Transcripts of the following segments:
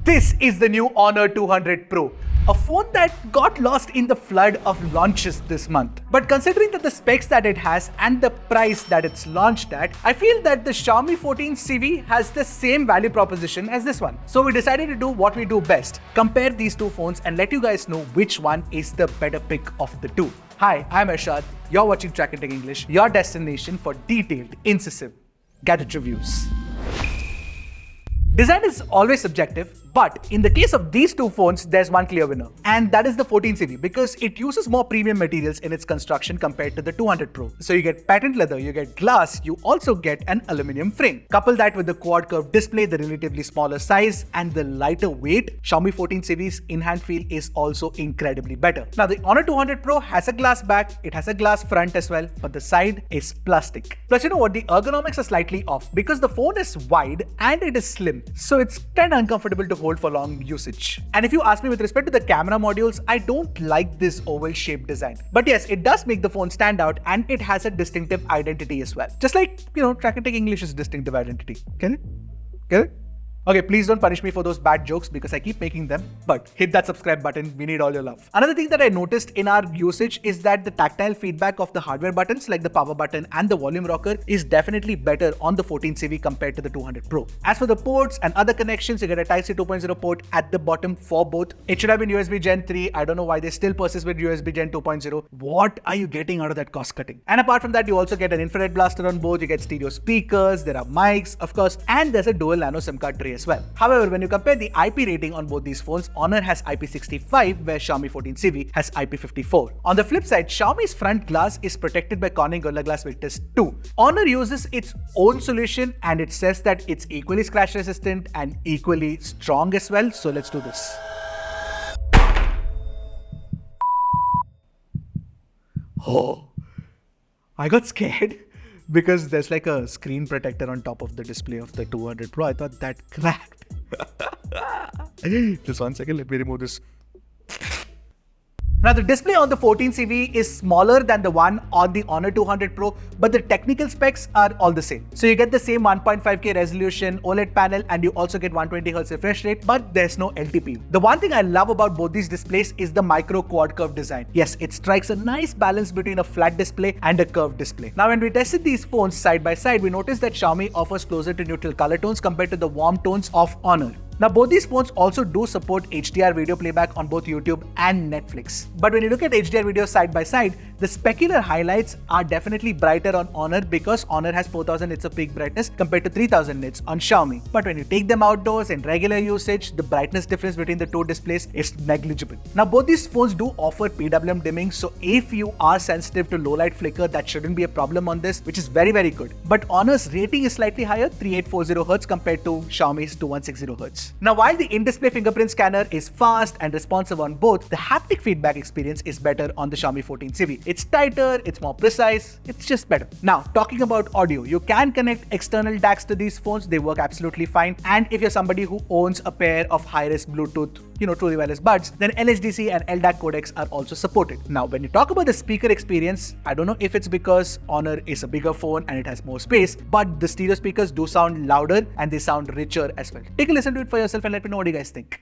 This is the new Honor 200 Pro, a phone that got lost in the flood of launches this month. But considering that the specs that it has and the price that it's launched at, I feel that the Xiaomi 14 CV has the same value proposition as this one. So we decided to do what we do best, compare these two phones and let you guys know which one is the better pick of the two. Hi, I'm Arshad. You're watching Track and Tech English, your destination for detailed, incisive gadget reviews. Design is always subjective, but in the case of these two phones, there's one clear winner. And that is the 14 CV because it uses more premium materials in its construction compared to the 200 Pro. So you get patent leather, you get glass, you also get an aluminum frame. Couple that with the quad curved display, the relatively smaller size, and the lighter weight, Xiaomi 14 CV's in-hand feel is also incredibly better. Now the Honor 200 Pro has a glass back, it has a glass front as well, but the side is plastic. Plus you know what, the ergonomics are slightly off because the phone is wide and it is slim. So it's kinda uncomfortable to hold for long usage. And if you ask me with respect to the camera modules, I don't like this oval shaped design. But yes, it does make the phone stand out and it has a distinctive identity as well. Just like, Track and Tech English's distinctive identity. Get it? Get it? Okay, please don't punish me for those bad jokes because I keep making them, but hit that subscribe button, we need all your love. Another thing that I noticed in our usage is that the tactile feedback of the hardware buttons like the power button and the volume rocker is definitely better on the 14 CV compared to the 200 Pro. As for the ports and other connections, you get a Type-C 2.0 port at the bottom for both. It should have been USB Gen 3, I don't know why they still persist with USB Gen 2.0. What are you getting out of that cost cutting? And apart from that, you also get an infrared blaster on board, you get stereo speakers, there are mics, of course, and there's a dual nano SIM card tray as well. However, when you compare the IP rating on both these phones, Honor has IP65 where Xiaomi 14 CV has IP54. On the flip side, Xiaomi's front glass is protected by Corning Gorilla Glass Victus 2. Honor uses its own solution and it says that it's equally scratch resistant and equally strong as well. So let's do this. Oh, I got scared because there's like a screen protector on top of the display of the 200 Pro. I thought that cracked. Just 1 second, let me remove this. Now the display on the 14 CV is smaller than the one on the Honor 200 Pro, but the technical specs are all the same. So you get the same 1.5K resolution OLED panel and you also get 120Hz refresh rate, but there's no LTPO. The one thing I love about both these displays is the micro quad curve design. Yes, it strikes a nice balance between a flat display and a curved display. Now when we tested these phones side by side, we noticed that Xiaomi offers closer to neutral color tones compared to the warm tones of Honor. Now both these phones also do support HDR video playback on both YouTube and Netflix. But when you look at HDR video side by side, the specular highlights are definitely brighter on Honor because Honor has 4000 nits of peak brightness compared to 3000 nits on Xiaomi. But when you take them outdoors in regular usage, the brightness difference between the two displays is negligible. Now both these phones do offer PWM dimming, so if you are sensitive to low light flicker, that shouldn't be a problem on this, which is very good. But Honor's rating is slightly higher, 3840Hz compared to Xiaomi's 2160Hz. Now while the in-display fingerprint scanner is fast and responsive on both, the haptic feedback experience is better on the Xiaomi 14 CV. It's tighter, it's more precise, it's just better. Now talking about audio, you can connect external DACs to these phones, they work absolutely fine. And if you're somebody who owns a pair of high-res Bluetooth, truly wireless buds, then LHDC and LDAC codecs are also supported. Now when you talk about the speaker experience, I don't know if it's because Honor is a bigger phone and it has more space, but the stereo speakers do sound louder and they sound richer as well. Take a listen to it for yourself and let me know what you guys think.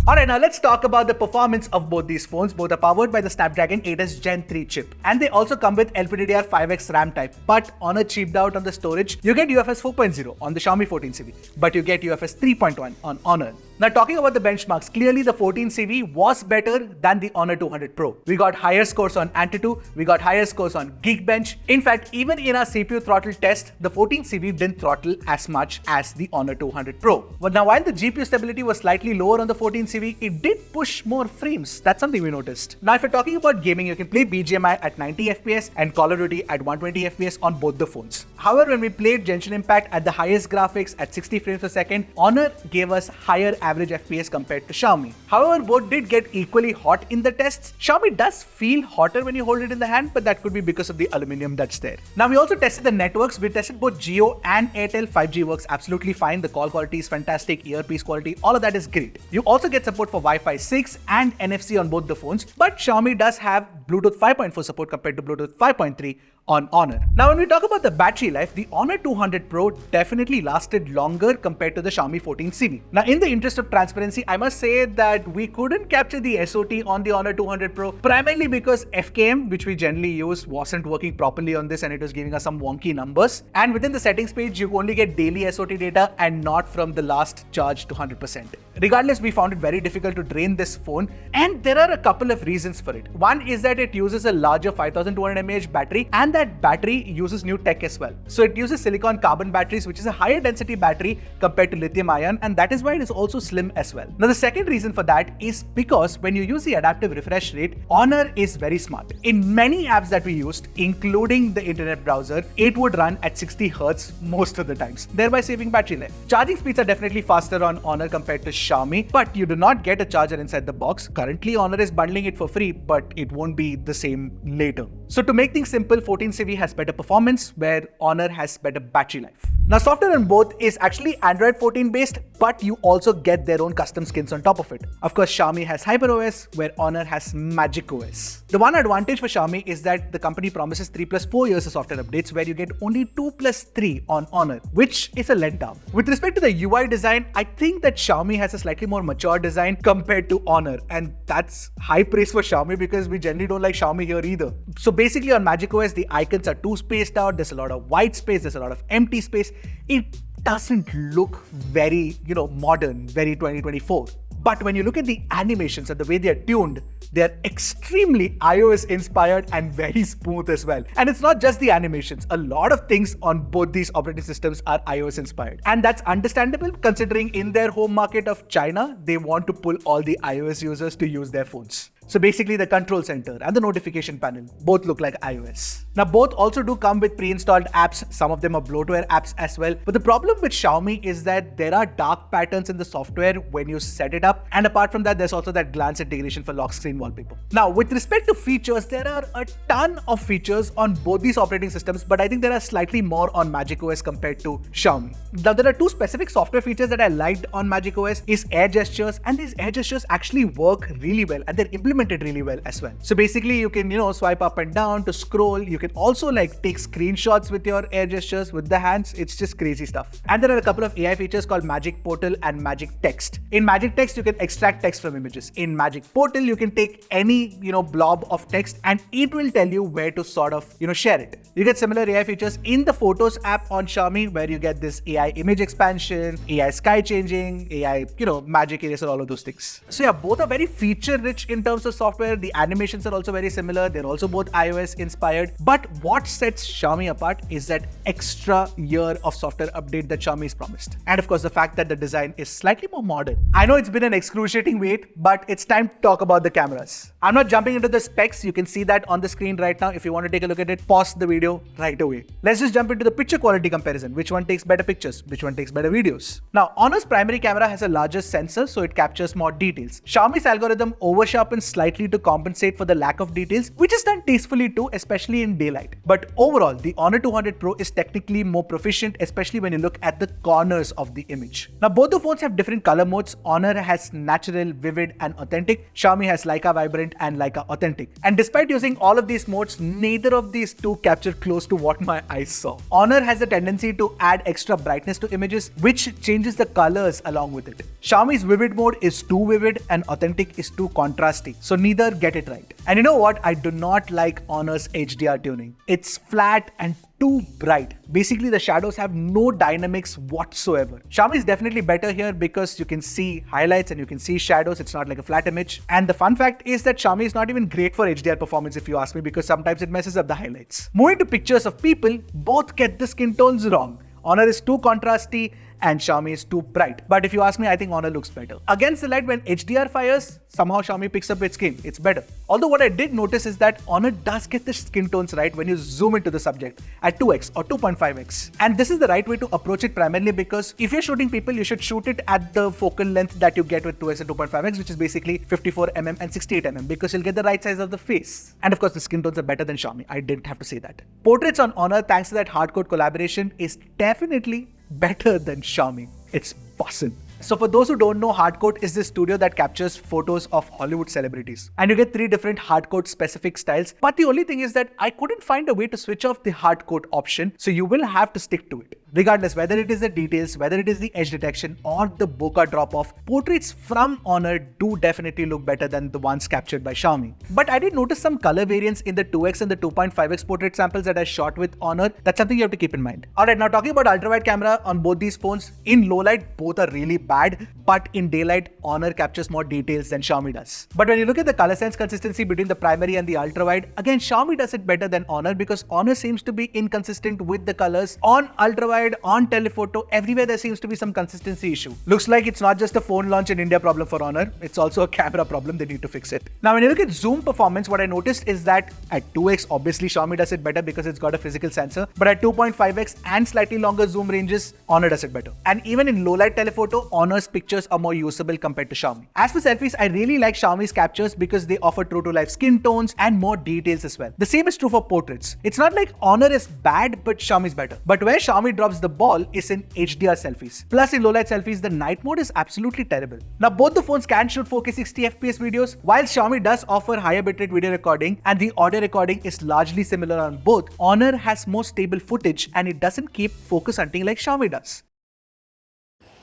Alright, now let's talk about the performance of both these phones. Both are powered by the Snapdragon 8s Gen 3 chip. And they also come with LPDDR5X RAM type. But Honor cheaped out on the storage. You get UFS 4.0 on the Xiaomi 14 CV. But you get UFS 3.1 on Honor. Now talking about the benchmarks, clearly the 14 CV was better than the Honor 200 Pro. We got higher scores on Antutu, we got higher scores on Geekbench. In fact, even in our CPU throttle test, the 14 CV didn't throttle as much as the Honor 200 Pro. But now while the GPU stability was slightly lower on the 14 CV, it did push more frames. That's something we noticed. Now if you're talking about gaming, you can play BGMI at 90 FPS and Call of Duty at 120 FPS on both the phones. However, when we played Genshin Impact at the highest graphics at 60 frames per second, Honor gave us higher average FPS compared to Xiaomi. However, both did get equally hot in the tests. Xiaomi does feel hotter when you hold it in the hand, but that could be because of the aluminum that's there. Now, we also tested the networks. We tested both Jio and Airtel. 5G works absolutely fine. The call quality is fantastic, earpiece quality, all of that is great. You also get support for Wi-Fi 6 and NFC on both the phones, but Xiaomi does have Bluetooth 5.4 support compared to Bluetooth 5.3 on Honor. Now, when we talk about the battery life, the Honor 200 Pro definitely lasted longer compared to the Xiaomi 14 series. Now, in the interest of transparency, I must say that we couldn't capture the SOT on the Honor 200 Pro, primarily because FKM, which we generally use, wasn't working properly on this and it was giving us some wonky numbers. And within the settings page, you only get daily SOT data and not from the last charge to 100%. Regardless, we found it very difficult to drain this phone, and there are a couple of reasons for it. One is that it uses a larger 5200 mAh battery, and that battery uses new tech as well. So it uses silicon carbon batteries, which is a higher density battery compared to lithium ion, and that is why it is also slim as well. Now, the second reason for that is because when you use the adaptive refresh rate, Honor is very smart. In many apps that we used, including the internet browser, it would run at 60 Hz most of the times, thereby saving battery life. Charging speeds are definitely faster on Honor compared to Xiaomi, but you do not get a charger inside the box. Currently, Honor is bundling it for free, but it won't be the same later. So to make things simple, 14CV has better performance, where Honor has better battery life. Now, software on both is actually Android 14 based, but you also get their own custom skins on top of it. Of course, Xiaomi has HyperOS, where Honor has magicOS. The one advantage for Xiaomi is that the company promises 3+4 years of software updates, where you get only 2+3 on Honor, which is a letdown. With respect to the UI design, I think that Xiaomi has a slightly more mature design compared to Honor, and that's high praise for Xiaomi because we generally don't like Xiaomi here either. So basically on magicOS, the icons are too spaced out, there's a lot of white space, there's a lot of empty space. It doesn't look very, modern, very 2024. But when you look at the animations and the way they are tuned, they are extremely iOS inspired and very smooth as well. And it's not just the animations. A lot of things on both these operating systems are iOS inspired. And that's understandable considering in their home market of China, they want to pull all the iOS users to use their phones. So basically the control center and the notification panel both look like iOS. Now, both also do come with pre-installed apps. Some of them are bloatware apps as well. But the problem with Xiaomi is that there are dark patterns in the software when you set it up. And apart from that, there's also that glance integration for lock screen wallpaper. Now, with respect to features, there are a ton of features on both these operating systems, but I think there are slightly more on magicOS compared to Xiaomi. Now, there are two specific software features that I liked on magicOS is air gestures, and these air gestures actually work really well and they're implemented really well as well. So basically you can, swipe up and down to scroll. You can also take screenshots with your air gestures with the hands. It's just crazy stuff. And there are a couple of AI features called Magic Portal and Magic Text. In Magic Text, you can extract text from images. In Magic Portal, you can take any, blob of text and it will tell you where to sort of, share it. You get similar AI features in the Photos app on Xiaomi, where you get this AI image expansion, AI sky changing, AI, magic eraser, all of those things. So yeah, both are very feature rich in terms of software. The animations are also very similar. They're also both iOS inspired. But what sets Xiaomi apart is that extra year of software update that Xiaomi's promised. And of course, the fact that the design is slightly more modern. I know it's been an excruciating wait, but it's time to talk about the cameras. I'm not jumping into the specs. You can see that on the screen right now. If you want to take a look at it, pause the video right away. Let's just jump into the picture quality comparison. Which one takes better pictures? Which one takes better videos? Now, Honor's primary camera has a larger sensor, so it captures more details. Xiaomi's algorithm oversharpens slightly to compensate for the lack of details, which is done tastefully too, especially in daylight. But overall, the Honor 200 Pro is technically more proficient, especially when you look at the corners of the image. Now, both the phones have different color modes. Honor has natural, vivid, and authentic. Xiaomi has Leica Vibrant and Leica Authentic. And despite using all of these modes, neither of these two capture close to what my eyes saw. Honor has a tendency to add extra brightness to images, which changes the colors along with it. Xiaomi's vivid mode is too vivid and Authentic is too contrasty, so neither get it right. And you know what? I do not like Honor's HDR tuning. It's flat and too bright. Basically, the shadows have no dynamics whatsoever. Xiaomi is definitely better here because you can see highlights and you can see shadows. It's not like a flat image. And the fun fact is that Xiaomi is not even great for HDR performance if you ask me, because sometimes it messes up the highlights. Moving to pictures of people, both get the skin tones wrong. Honor is too contrasty and Xiaomi is too bright. But if you ask me, I think Honor looks better. Against the light, when HDR fires, somehow Xiaomi picks up its game. It's better. Although what I did notice is that Honor does get the skin tones right when you zoom into the subject at 2x or 2.5x. And this is the right way to approach it, primarily because if you're shooting people, you should shoot it at the focal length that you get with 2x and 2.5x, which is basically 54mm and 68mm, because you'll get the right size of the face. And of course, the skin tones are better than Xiaomi. I didn't have to say that. Portraits on Honor, thanks to that hardcore collaboration, is definitely better than Xiaomi. It's bussin'. So for those who don't know, Hardcoat is the studio that captures photos of Hollywood celebrities. And you get 3 different Hardcoat specific styles. But the only thing is that I couldn't find a way to switch off the Hardcoat option. So you will have to stick to it. Regardless, whether it is the details, whether it is the edge detection or the bokeh drop-off, portraits from Honor do definitely look better than the ones captured by Xiaomi. But I did notice some color variance in the 2x and the 2.5x portrait samples that I shot with Honor. That's something you have to keep in mind. Alright, now talking about ultra-wide camera on both these phones, in low light, both are really bad, but in daylight, Honor captures more details than Xiaomi does. But when you look at the color sense consistency between the primary and the ultra-wide, again, Xiaomi does it better than Honor because Honor seems to be inconsistent with the colors. On ultra-wide, on telephoto, everywhere there seems to be some consistency issue. Looks like it's not just a phone launch in India problem for Honor, it's also a camera problem. They need to fix it. Now, when you look at zoom performance, what I noticed is that at 2x, obviously Xiaomi does it better because it's got a physical sensor, but at 2.5x and slightly longer zoom ranges, Honor does it better. And even in low light telephoto, Honor's pictures are more usable compared to Xiaomi. As for selfies, I really like Xiaomi's captures because they offer true to life skin tones and more details as well. The same is true for portraits. It's not like Honor is bad, but Xiaomi's better. But where Xiaomi drops the ball is in HDR selfies. Plus in low light selfies, the night mode is absolutely terrible. Now both the phones can shoot 4K 60fps videos, while Xiaomi does offer higher bitrate video recording and the audio recording is largely similar on both. Honor has more stable footage and it doesn't keep focus hunting like Xiaomi does.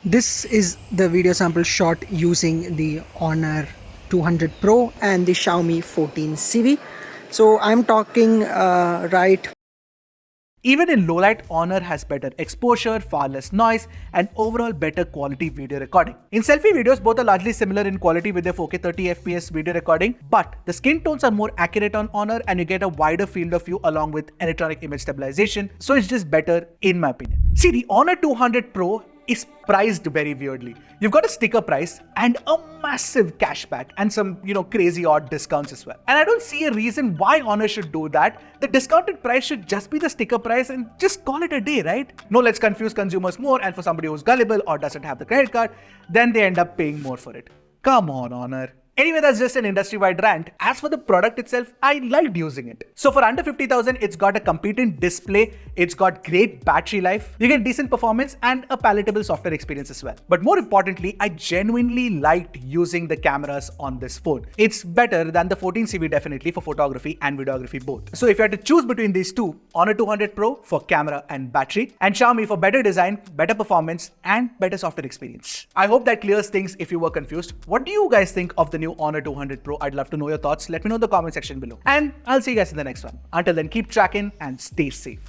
This is the video sample shot using the Honor 200 Pro and the Xiaomi 14 CV. So I'm talking right. Even in low light, Honor has better exposure, far less noise, and overall better quality video recording. In selfie videos, both are largely similar in quality with their 4K 30fps video recording, but the skin tones are more accurate on Honor and you get a wider field of view along with electronic image stabilization, so it's just better in my opinion. See, the Honor 200 Pro is priced very weirdly. You've got a sticker price and a massive cashback and some, crazy odd discounts as well. And I don't see a reason why Honor should do that. The discounted price should just be the sticker price and just call it a day, right? No, let's confuse consumers more, and for somebody who's gullible or doesn't have the credit card, then they end up paying more for it. Come on, Honor. Anyway, that's just an industry-wide rant. As for the product itself, I liked using it. So for under 50,000, it's got a competent display, it's got great battery life, you get decent performance and a palatable software experience as well. But more importantly, I genuinely liked using the cameras on this phone. It's better than the 14 CV definitely for photography and videography both. So if you had to choose between these two, Honor 200 Pro for camera and battery, and Xiaomi for better design, better performance and better software experience. I hope that clears things if you were confused. What do you guys think of the new Honor 200 Pro? I'd love to know your thoughts. Let me know in the comment section below. And I'll see you guys in the next one. Until then, keep tracking and stay safe.